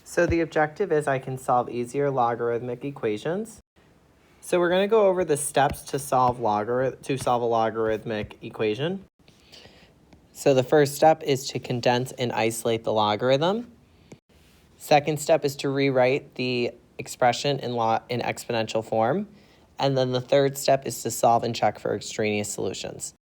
So the objective is I can solve easier logarithmic equations. So we're going to go over the steps to solve a logarithmic equation. So the first step is to condense and isolate the logarithm. Second step is to rewrite the expression in exponential form. And then the third step is to solve and check for extraneous solutions.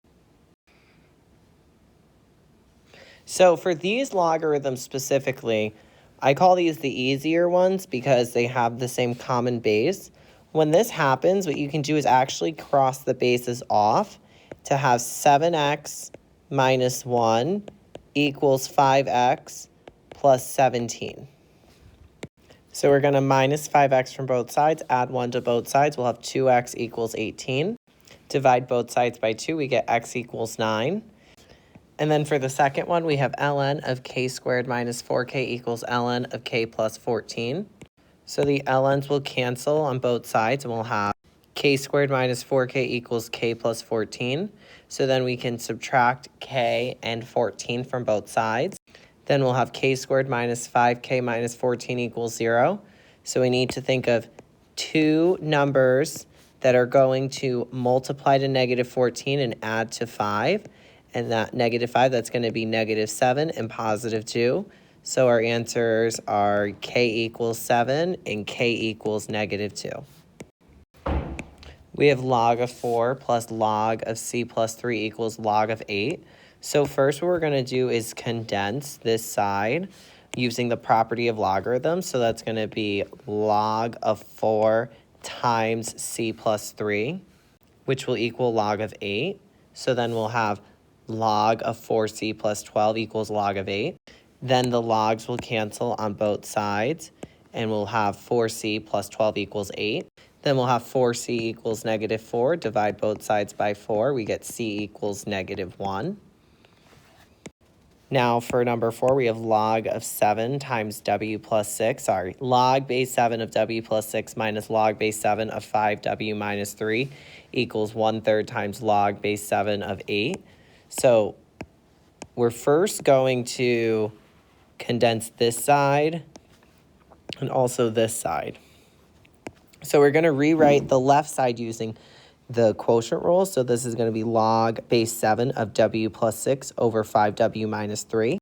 So for these logarithms specifically, I call these the easier ones because they have the same common base. When this happens, what you can do is actually cross the bases off to have 7x minus 1 equals 5x plus 17. So we're going to minus 5x from both sides, add 1 to both sides. We'll have 2x equals 18. Divide both sides by 2, we get x equals 9. And then for the second one, we have ln of k squared minus 4k equals ln of k plus 14. So the ln's will cancel on both sides, and we'll have k squared minus 4k equals k plus 14. So then we can subtract k and 14 from both sides. Then we'll have k squared minus 5k minus 14 equals 0. So we need to think of two numbers that are going to multiply to negative 14 and add to 5. And that negative 5, that's going to be negative 7 and positive 2. So our answers are k equals 7 and k equals negative 2. We have log of 4 plus log of c plus 3 equals log of 8. So first what we're going to do is condense this side using the property of logarithms. So that's going to be log of 4 times c plus 3, which will equal log of 8. So then we'll have log of 4c plus 12 equals log of 8. Then the logs will cancel on both sides, and we'll have 4c plus 12 equals 8. Then we'll have 4c equals negative 4. Divide both sides by 4. We get c equals negative 1. Now for number 4, we have log of 7 times w plus 6. Log base 7 of w plus 6 minus log base 7 of 5w minus 3 equals 1/3 times log base 7 of 8. So we're first going to condense this side and also this side. So we're going to rewrite the left side using the quotient rule. So this is going to be log base 7 of w plus 6 over 5w minus 3,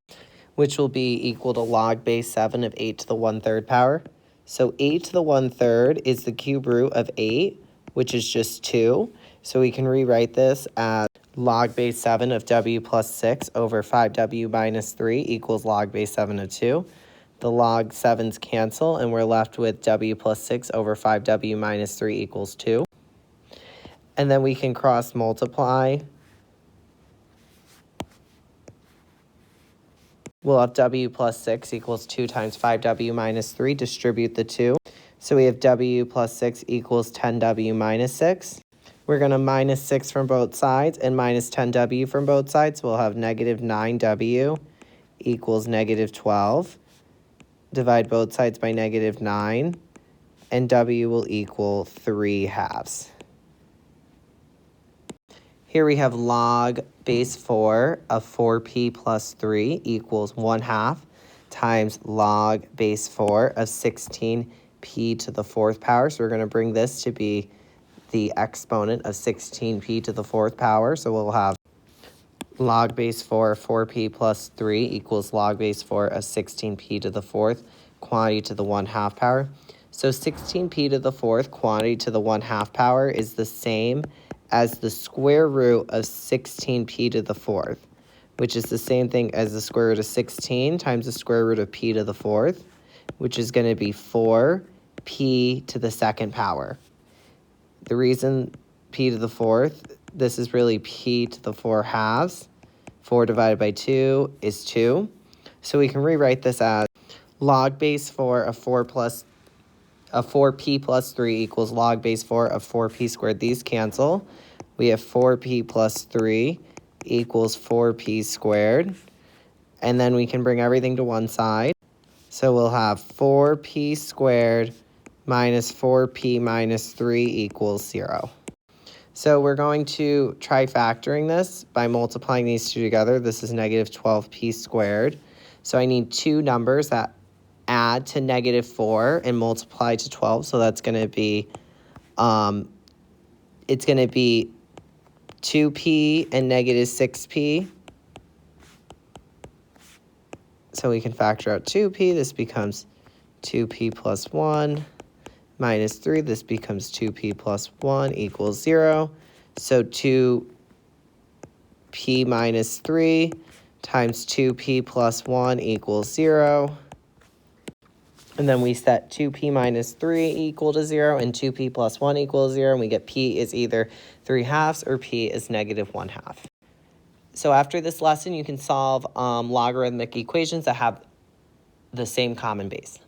which will be equal to log base 7 of 8 to the 1/3 power. So 8 to the 1/3 is the cube root of 8, which is just 2. So we can rewrite this as log base 7 of w plus 6 over 5w minus 3 equals log base 7 of 2. The log 7's cancel, and we're left with w plus 6 over 5w minus 3 equals 2. And then we can cross multiply. We'll have w plus 6 equals 2 times 5w minus 3. Distribute the 2. So we have w plus 6 equals 10w minus 6. We're going to minus 6 from both sides and minus 10w from both sides. We'll have negative 9w equals negative 12. Divide both sides by negative 9, and w will equal 3/2. Here we have log base 4 of 4p plus 3 equals 1/2 times log base 4 of 16p to the 4th power. So we're going to bring this to be the exponent of 16p to the 4th power. So we'll have log base 4 of 4p plus 3 equals log base 4 of 16p to the 4th quantity to the 1/2 power. So 16p to the 4th quantity to the 1/2 power is the same as the square root of 16p to the 4th, which is the same thing as the square root of 16 times the square root of p to the 4th, which is going to be 4p to the 2nd power. The reason p to the 4th, this is really p to the 4/2. 4 divided by 2 is 2. So we can rewrite this as log base 4 of 4p plus 3 equals log base 4 of 4p squared. These cancel. We have 4p plus 3 equals 4p squared. And then we can bring everything to one side. So we'll have 4p squared minus 4p minus 3 equals 0. So we're going to try factoring this by multiplying these two together. This is negative 12p squared. So I need two numbers that add to -4 and multiply to 12. So that's going to be, it's going to be 2p and -6p. So we can factor out 2p. This becomes 2p plus 1 minus 3. This becomes 2p plus 1 equals 0. So 2p minus 3 times 2p plus 1 equals 0. And then we set 2p minus 3 equal to 0 and 2p plus 1 equals 0. And we get p is either 3/2 or p is -1/2. So after this lesson, you can solve logarithmic equations that have the same common base.